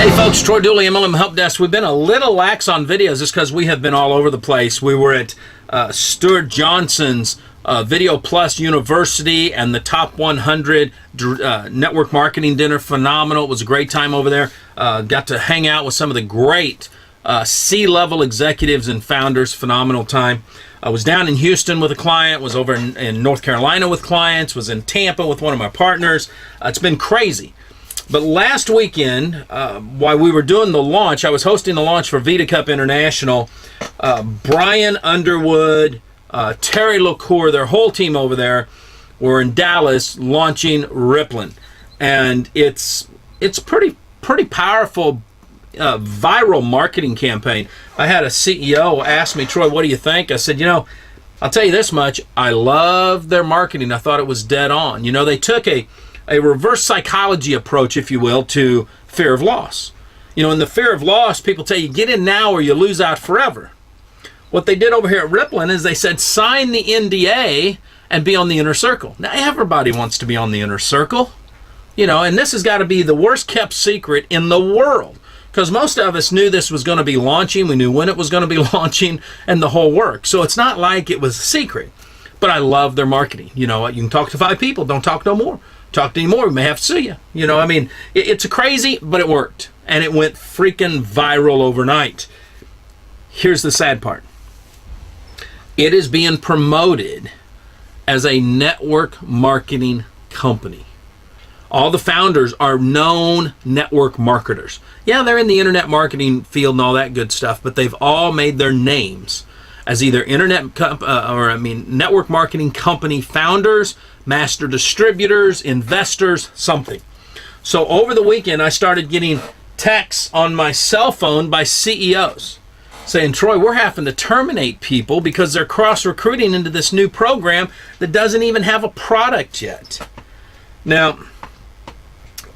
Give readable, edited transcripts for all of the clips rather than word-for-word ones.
Hey folks, Troy Dooley, MLM Help Desk. We've been a little lax on videos just because we have been all over the place. We were at Stuart Johnson's Video Plus University and the Top 100 Network Marketing Dinner. Phenomenal. It was a great time over there. Got to hang out with some of the great C-level executives and founders. Phenomenal time. I was down in Houston with a client, was over in North Carolina with clients, was in Tampa with one of my partners. It's been crazy. But last weekend, while we were doing the launch, I was hosting the launch for Vita Cup International. Brian Underwood, Terry LaCour, their whole team over there were in Dallas launching RippLn. And it's pretty powerful viral marketing campaign. I had a CEO ask me, Troy, what do you think? I said, you know, I'll tell you this much. I love their marketing. I thought it was dead on. You know, they took a reverse psychology approach, if you will, to fear of loss. You know, in the fear of loss, people tell you, get in now or you lose out forever. What they did over here at RippLn is they said, sign the NDA and be on the inner circle. Now, everybody wants to be on the inner circle, you know, and this has got to be the worst kept secret in the world because most of us knew this was going to be launching. We knew when it was going to be launching and the whole work. So it's not like it was a secret, but I love their marketing. You know, you can talk to 5 people, don't talk no more. Talk to any more, we may have to sue you. You know, I mean, it's crazy, but it worked. And it went freaking viral overnight. Here's the sad part. It is being promoted as a network marketing company. All the founders are known network marketers. Yeah, they're in the internet marketing field and all that good stuff, but they've all made their names as either network marketing company founders, master distributors, investors, something. So over the weekend, I started getting texts on my cell phone by CEOs saying, Troy, we're having to terminate people because they're cross-recruiting into this new program that doesn't even have a product yet. Now,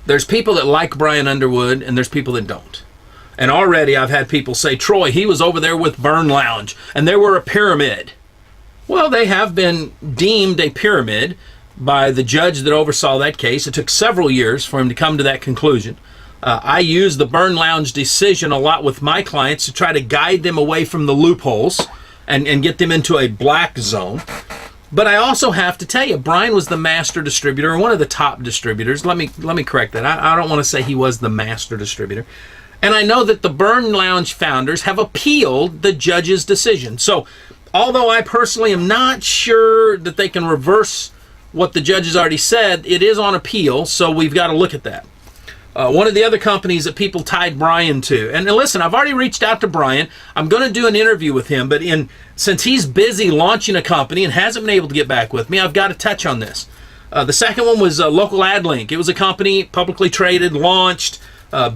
there's people that like Brian Underwood and there's people that don't. And already I've had people say, Troy, he was over there with Burn Lounge and they were a pyramid. Well, they have been deemed a pyramid by the judge that oversaw that case. It took several years for him to come to that conclusion. I use the Burn Lounge decision a lot with my clients to try to guide them away from the loopholes and get them into a black zone. But I also have to tell you, Brian was the master distributor and one of the top distributors. Let me correct that. I don't want to say he was the master distributor. And I know that the Burn Lounge founders have appealed the judge's decision. So although I personally am not sure that they can reverse what the judge has already said, it is on appeal, so we've got to look at that. One of the other companies that people tied Brian to, and listen, I've already reached out to Brian. I'm going to do an interview with him, but since he's busy launching a company and hasn't been able to get back with me, I've got to touch on this. The second one was Local Ad Link. It was a company, publicly traded, launched,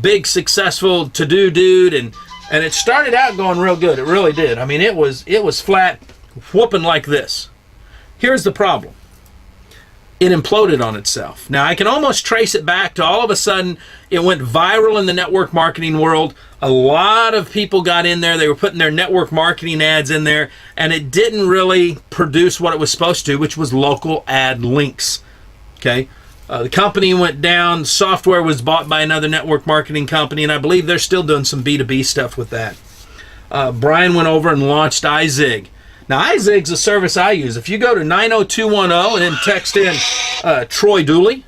big, successful, to-do dude, and it started out going real good. It really did. I mean, it was flat whooping like this. Here's the problem. It imploded on itself. Now, I can almost trace it back to all of a sudden, it went viral in the network marketing world. A lot of people got in there. They were putting their network marketing ads in there, and it didn't really produce what it was supposed to, which was local ad links. Okay? The company went down. Software was bought by another network marketing company, and I believe they're still doing some B2B stuff with that. Brian went over and launched iZig. Now, iZig's a service I use. If you go to 90210 and then text in Troy Dooley,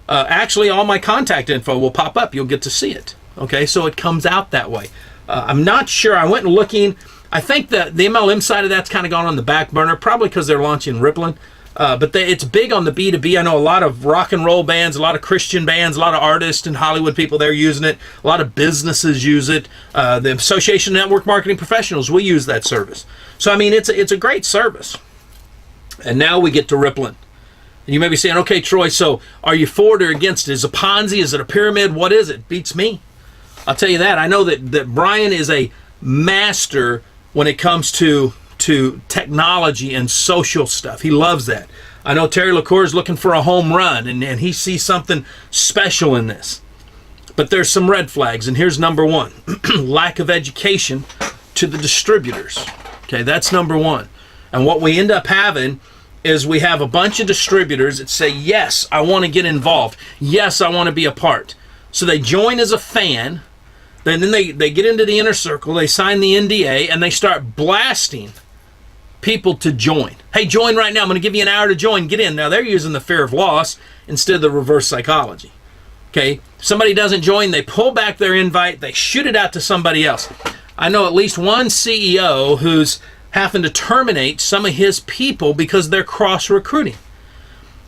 actually all my contact info will pop up. You'll get to see it. Okay, so it comes out that way. I'm not sure. I went looking. I think that the MLM side of that's kind of gone on the back burner, probably because they're launching RippLn. But it's big on the B2B. I know a lot of rock and roll bands, a lot of Christian bands, a lot of artists and Hollywood people, they're using it. A lot of businesses use it. The Association of Network Marketing Professionals, we use that service. So, I mean, it's a great service. And now we get to RippLn. And you may be saying, okay, Troy, so are you for it or against it? Is it a Ponzi? Is it a pyramid? What is it? Beats me. I'll tell you that. I know that Brian is a master when it comes to technology and social stuff. He loves that. I know Terry LaCour is looking for a home run, and he sees something special in this. But there's some red flags, and here's number one. Lack of education to the distributors. Okay, that's number one. And what we end up having is we have a bunch of distributors that say, yes, I want to get involved. Yes, I want to be a part. So they join as a fan, Then they get into the inner circle, they sign the NDA, and they start blasting people to join. Hey, join right now. I'm going to give you an hour to join. Get in. Now, they're using the fear of loss instead of the reverse psychology. Okay? Somebody doesn't join, they pull back their invite, they shoot it out to somebody else. I know at least one CEO who's having to terminate some of his people because they're cross-recruiting.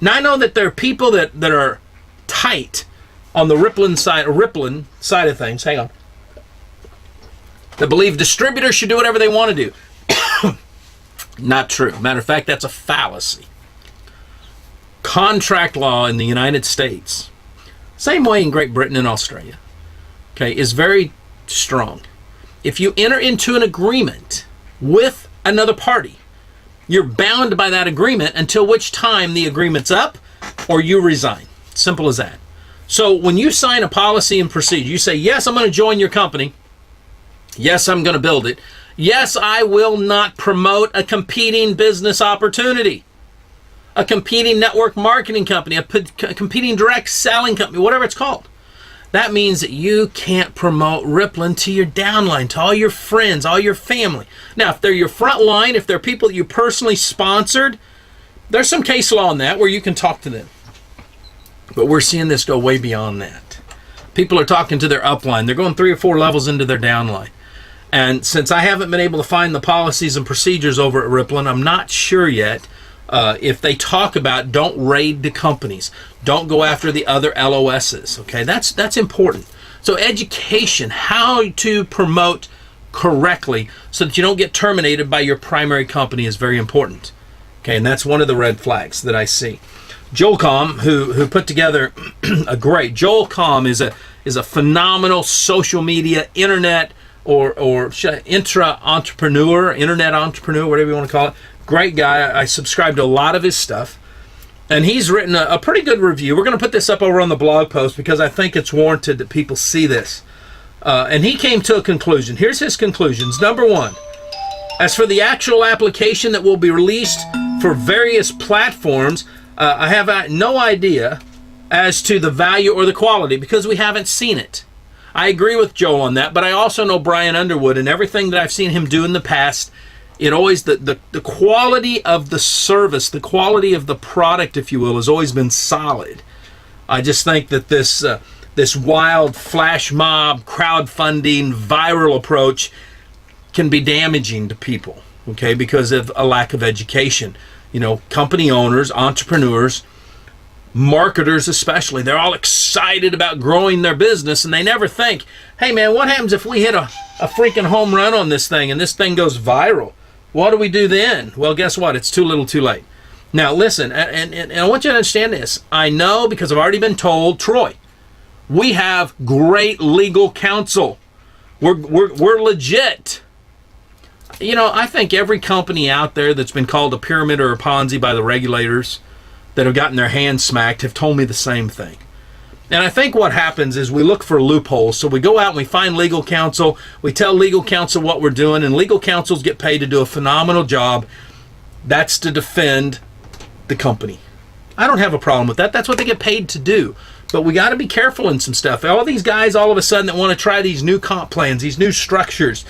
Now, I know that there are people that are tight on the RippLn side of things. Hang on. That believe distributors should do whatever they want to do. Not true. Matter of fact, that's a fallacy. Contract law in the United States, same way in Great Britain and Australia, okay, is very strong. If you enter into an agreement with another party, you're bound by that agreement until which time the agreement's up or you resign. Simple as that. So when you sign a policy and procedure, you say, yes, I'm going to join your company. Yes, I'm going to build it. Yes, I will not promote a competing business opportunity, a competing network marketing company, a competing direct selling company, whatever it's called. That means that you can't promote RippLn to your downline, to all your friends, all your family. Now, if they're your front line, if they're people that you personally sponsored, there's some case law on that where you can talk to them. But we're seeing this go way beyond that. People are talking to their upline. They're going 3 or 4 levels into their downline. And since I haven't been able to find the policies and procedures over at RippLn, I'm not sure yet if they talk about don't raid the companies, don't go after the other LOSs. Okay, that's important. So education, how to promote correctly so that you don't get terminated by your primary company is very important. Okay, and that's one of the red flags that I see. Joel Comm, who put together Joel Comm is a phenomenal social media, internet, or intra-entrepreneur, internet entrepreneur, whatever you want to call it. Great guy. I subscribe to a lot of his stuff. And he's written a pretty good review. We're going to put this up over on the blog post because I think it's warranted that people see this. And he came to a conclusion. Here's his conclusions. Number 1, as for the actual application that will be released for various platforms, I have no idea as to the value or the quality because we haven't seen it. I agree with Joel on that, but I also know Brian Underwood, and everything that I've seen him do in the past, it always, the quality of the service, the quality of the product, if you will, has always been solid. I just think that this wild flash mob, crowdfunding, viral approach can be damaging to people, okay, because of a lack of education. You know, company owners, entrepreneurs, marketers especially, they're all excited about growing their business, and they never think, hey man, what happens if we hit a freaking home run on this thing and this thing goes viral? What do we do then? Well, guess what? It's too little too late. Now listen, and I want you to understand this. I know because I've already been told, Troy, we have great legal counsel. We're legit. You know, I think every company out there that's been called a pyramid or a Ponzi by the regulators that have gotten their hands smacked have told me the same thing. And I think what happens is we look for loopholes. So we go out and we find legal counsel. We tell legal counsel what we're doing, and legal counsels get paid to do a phenomenal job. That's to defend the company. I don't have a problem with that. That's what they get paid to do. But we got to be careful in some stuff. All these guys all of a sudden that want to try these new comp plans, these new structures,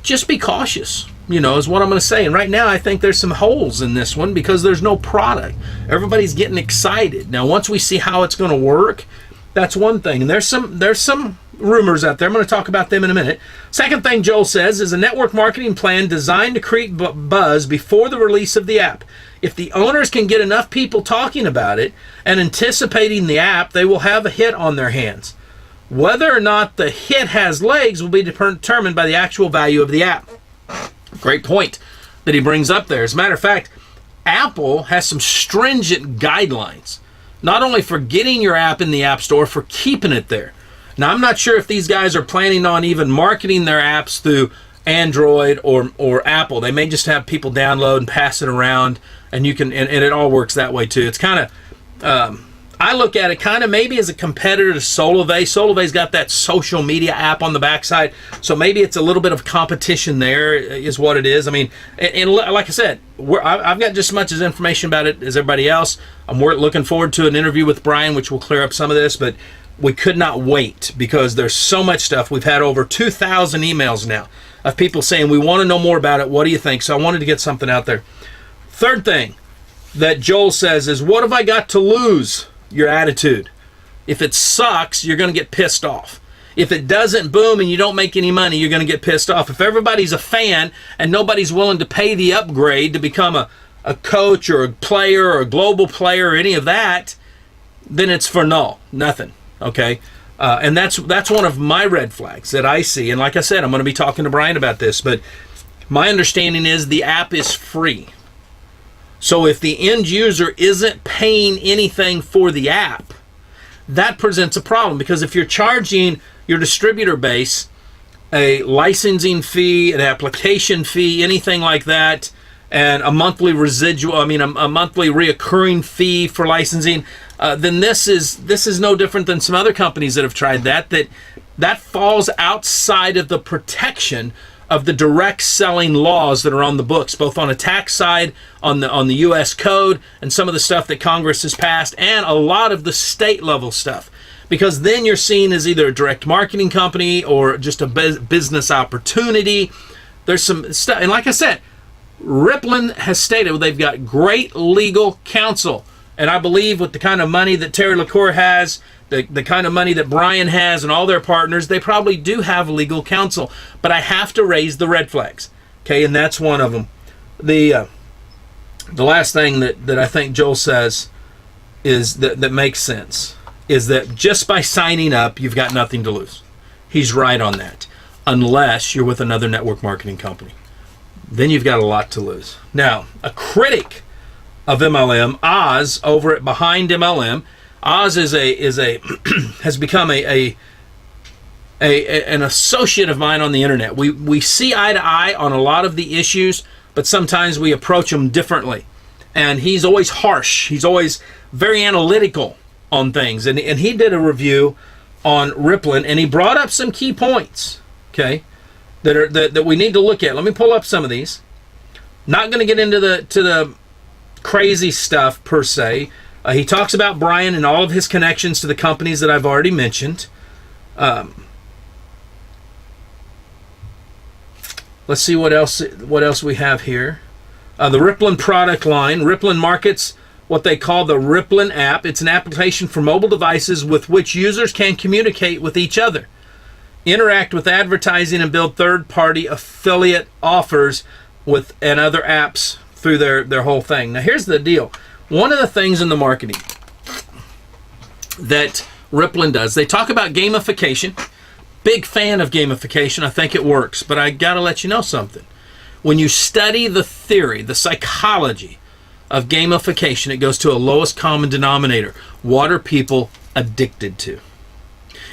just be cautious, you know, is what I'm going to say. And right now I think there's some holes in this one because there's no product. Everybody's getting excited. Now once we see how it's going to work, that's one thing. And there's some rumors out there. I'm going to talk about them in a minute. Second thing Joel says is a network marketing plan designed to create buzz before the release of the app. If the owners can get enough people talking about it and anticipating the app, they will have a hit on their hands. Whether or not the hit has legs will be determined by the actual value of the app. Great point that he brings up there. As a matter of fact, Apple has some stringent guidelines, not only for getting your app in the App Store, for keeping it there. Now, I'm not sure if these guys are planning on even marketing their apps through Android or Apple. They may just have people download and pass it around, and you can, and it all works that way too. It's kind of, I look at it kind of maybe as a competitor to Solivay. Solivay's got that social media app on the backside, so maybe it's a little bit of competition there is what it is. I mean, and like I said, I've got just as much as information about it as everybody else. I'm looking forward to an interview with Brian, which will clear up some of this, but we could not wait because there's so much stuff. We've had over 2,000 emails now of people saying, we want to know more about it. What do you think? So I wanted to get something out there. Third thing that Joel says is, what have I got to lose? Your attitude. If it sucks, you're going to get pissed off. If it doesn't boom and you don't make any money, you're going to get pissed off. If everybody's a fan and nobody's willing to pay the upgrade to become a coach or a player or a global player or any of that, then it's for null, nothing. Okay, and that's one of my red flags that I see. And like I said, I'm going to be talking to Brian about this, but my understanding is the app is free. So if the end user isn't paying anything for the app, that presents a problem, because if you're charging your distributor base a licensing fee, an application fee, anything like that, and a monthly residual, a monthly reoccurring fee for licensing, then this is no different than some other companies that have tried that falls outside of the protection of the direct selling laws that are on the books, both on a tax side, on the U.S. code, and some of the stuff that Congress has passed, and a lot of the state level stuff. Because then you're seen as either a direct marketing company or just a business opportunity. There's some stuff, and like I said, RippLn has stated they've got great legal counsel. And I believe with the kind of money that Terry LaCour has, the kind of money that Brian has and all their partners, they probably do have legal counsel. But I have to raise the red flags. Okay, and that's one of them. The last thing that I think Joel says is that makes sense is that just by signing up, you've got nothing to lose. He's right on that. Unless you're with another network marketing company. Then you've got a lot to lose. Now, a critic of MLM, Oz, over at Behind MLM, Oz has become an associate of mine on the internet. We see eye to eye on a lot of the issues, but sometimes we approach them differently. And he's always harsh. He's always very analytical on things. And he did a review on RippLn, and he brought up some key points, okay, that we need to look at. Let me pull up some of these. Not going to get into the crazy stuff per se. He talks about Brian and all of his connections to the companies that I've already mentioned. Let's see what else we have here. The RippLn product line. RippLn markets what they call the RippLn app. It's an application for mobile devices with which users can communicate with each other, interact with advertising, and build third-party affiliate offers and other apps through their whole thing. Now here's the deal. One of the things in the marketing that RippLn does, they talk about gamification. Big fan of gamification. I think it works. But I got to let you know something. When you study the theory, the psychology of gamification, it goes to a lowest common denominator. What are people addicted to?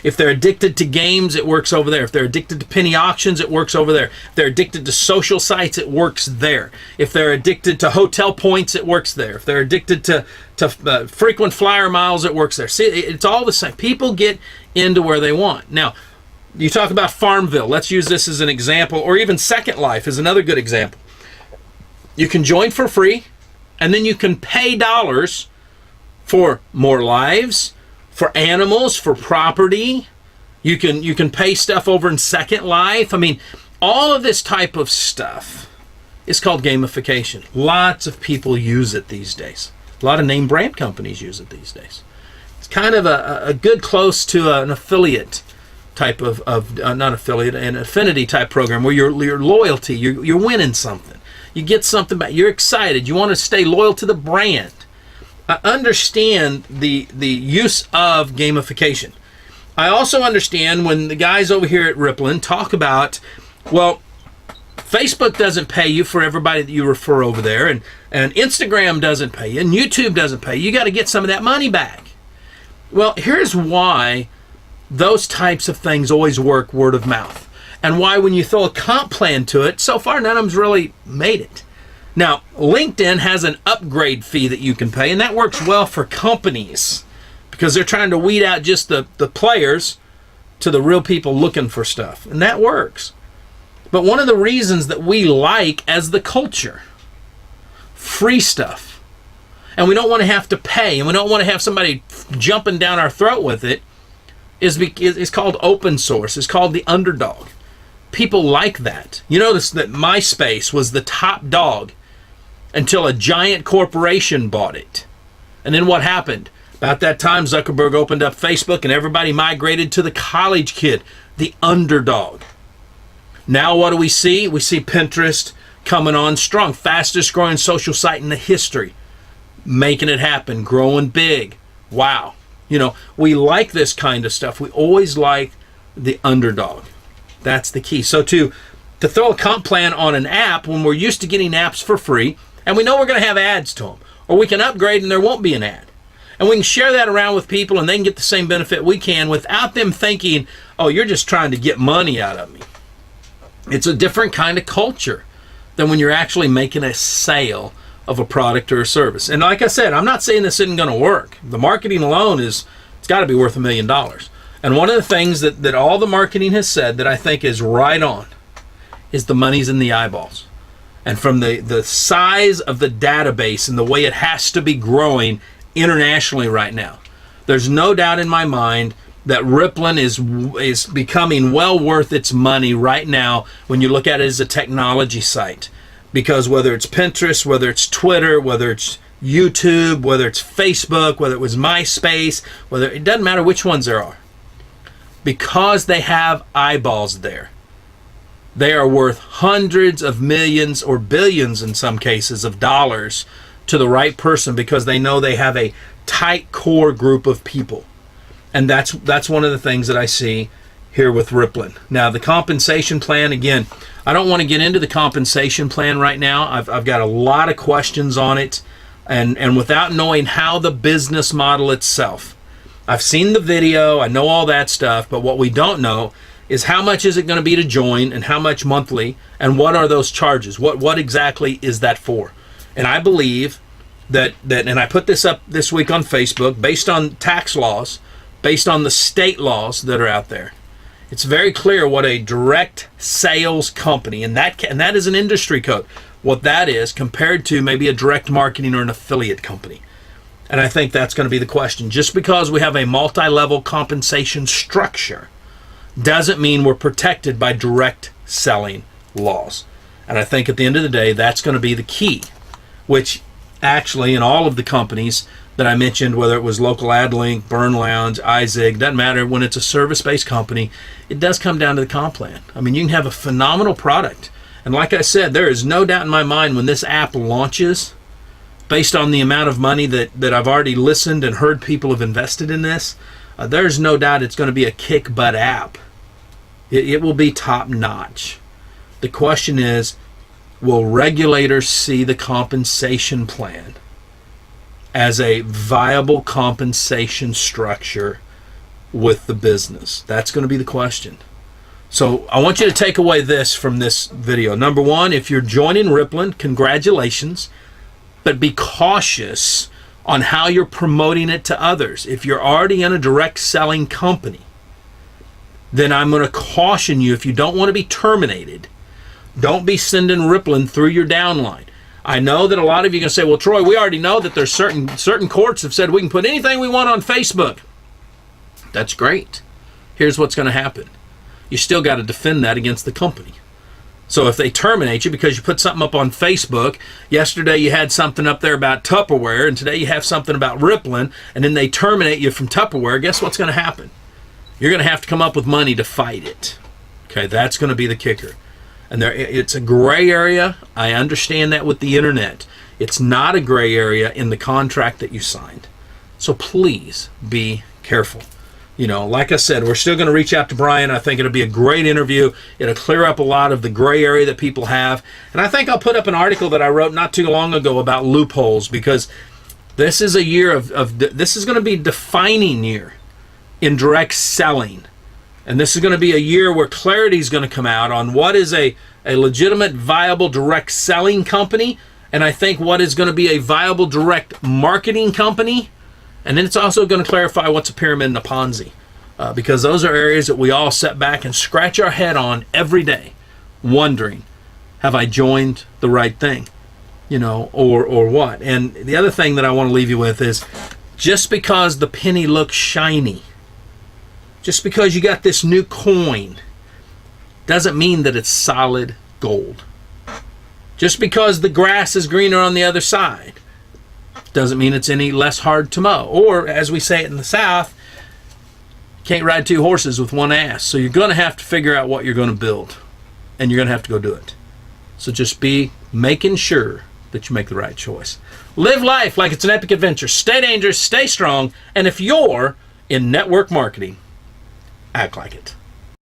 If they're addicted to games, it works over there. If they're addicted to penny auctions, it works over there. If they're addicted to social sites, it works there. If they're addicted to hotel points, it works there. If they're addicted to frequent flyer miles, it works there. See, it's all the same. People get into where they want. Now, you talk about Farmville. Let's use this as an example, or even Second Life is another good example. You can join for free, and then you can pay dollars for more lives, for animals, for property. You can pay stuff over in Second Life. I mean, all of this type of stuff is called gamification. Lots of people use it these days. A lot of name brand companies use it these days. It's kind of a good close to an affiliate type of not affiliate, an affinity type program where your loyalty, you're winning something. You get something back. You're excited. You want to stay loyal to the brand. I understand the use of gamification. I also understand when the guys over here at RippLn talk about, well, Facebook doesn't pay you for everybody that you refer over there, and Instagram doesn't pay you, and YouTube doesn't pay you. You got to get some of that money back. Well, here's why those types of things always work word of mouth, and why when you throw a comp plan to it, so far none of them's really made it. Now, LinkedIn has an upgrade fee that you can pay, and that works well for companies because they're trying to weed out just the players to the real people looking for stuff, and that works. But one of the reasons that we like as the culture, free stuff, and we don't want to have to pay, and we don't want to have somebody jumping down our throat with it, is called open source. It's called the underdog. People like that. You notice that MySpace was the top dog until a giant corporation bought it. And then what happened? About that time, Zuckerberg opened up Facebook and everybody migrated to the college kid, the underdog. Now what do we see? We see Pinterest coming on strong, fastest growing social site in the history, making it happen, growing big. Wow. You know, we like this kind of stuff. We always like the underdog. That's the key. So to throw a comp plan on an app when we're used to getting apps for free, and we know we're going to have ads to them, or we can upgrade and there won't be an ad. And we can share that around with people and they can get the same benefit we can without them thinking, oh, you're just trying to get money out of me. It's a different kind of culture than when you're actually making a sale of a product or a service. And like I said, I'm not saying this isn't going to work. The marketing alone it's got to be worth $1 million. And one of the things that all the marketing has said that I think is right on is the money's in the eyeballs. And from the size of the database and the way it has to be growing internationally right now, there's no doubt in my mind that RippLn is becoming well worth its money right now when you look at it as a technology site. Because whether it's Pinterest, whether it's Twitter, whether it's YouTube, whether it's Facebook, whether it was MySpace, it doesn't matter which ones there are. Because they have eyeballs there, they are worth hundreds of millions or billions in some cases of dollars to the right person because they know they have a tight core group of people. And that's one of the things that I see here with RippLn. Now, the compensation plan, again, I don't want to get into the compensation plan right now. I've got a lot of questions on it. And without knowing how the business model itself, I've seen the video, I know all that stuff, but what we don't know is how much is it going to be to join and how much monthly and what are those charges? What exactly is that for? And I believe that and I put this up this week on Facebook, based on tax laws, based on the state laws that are out there. It's very clear what a direct sales company, and that is an industry code, what that is compared to maybe a direct marketing or an affiliate company. And I think that's going to be the question. Just because we have a multi-level compensation structure doesn't mean we're protected by direct selling laws. And I think at the end of the day, that's going to be the key, which actually in all of the companies that I mentioned, whether it was Local AdLink, Burn Lounge, iZig, doesn't matter, when it's a service-based company, it does come down to the comp plan. I mean, you can have a phenomenal product. And like I said, there is no doubt in my mind when this app launches, based on the amount of money that I've already listened and heard people have invested in this, there's no doubt it's going to be a kick-butt app. It will be top-notch. The question is, will regulators see the compensation plan as a viable compensation structure with the business? That's going to be the question. So I want you to take away this from this video. Number one, if you're joining RippLn, congratulations, but be cautious on how you're promoting it to others. If you're already in a direct selling company, then I'm going to caution you, if you don't want to be terminated, don't be sending RippLn through your downline. I know that a lot of you are going to say, well, Troy, we already know that there's certain courts have said we can put anything we want on Facebook. That's great. Here's what's going to happen. You still got to defend that against the company. So if they terminate you because you put something up on Facebook, yesterday you had something up there about Tupperware, and today you have something about RippLn, and then they terminate you from Tupperware, guess what's going to happen? You're going to have to come up with money to fight it. Okay, that's going to be the kicker. And it's a gray area. I understand that with the internet. It's not a gray area in the contract that you signed. So please be careful. You know, like I said, we're still going to reach out to Brian. I think it'll be a great interview. It'll clear up a lot of the gray area that people have. And I think I'll put up an article that I wrote not too long ago about loopholes, because this is a year this is going to be a defining year in direct selling. And this is going to be a year where clarity is going to come out on what is a legitimate, viable direct selling company, and I think what is going to be a viable direct marketing company. And then it's also going to clarify what's a pyramid and a Ponzi, because those are areas that we all sit back and scratch our head on every day, wondering, have I joined the right thing, you know, or what? And the other thing that I want to leave you with is, just because the penny looks shiny Just because you got this new coin doesn't mean that it's solid gold. Just because the grass is greener on the other side doesn't mean it's any less hard to mow. Or, as we say it in the South, can't ride two horses with one ass. So you're going to have to figure out what you're going to build, and you're going to have to go do it. So just be making sure that you make the right choice. Live life like it's an epic adventure. Stay dangerous, stay strong, and if you're in network marketing, act like it.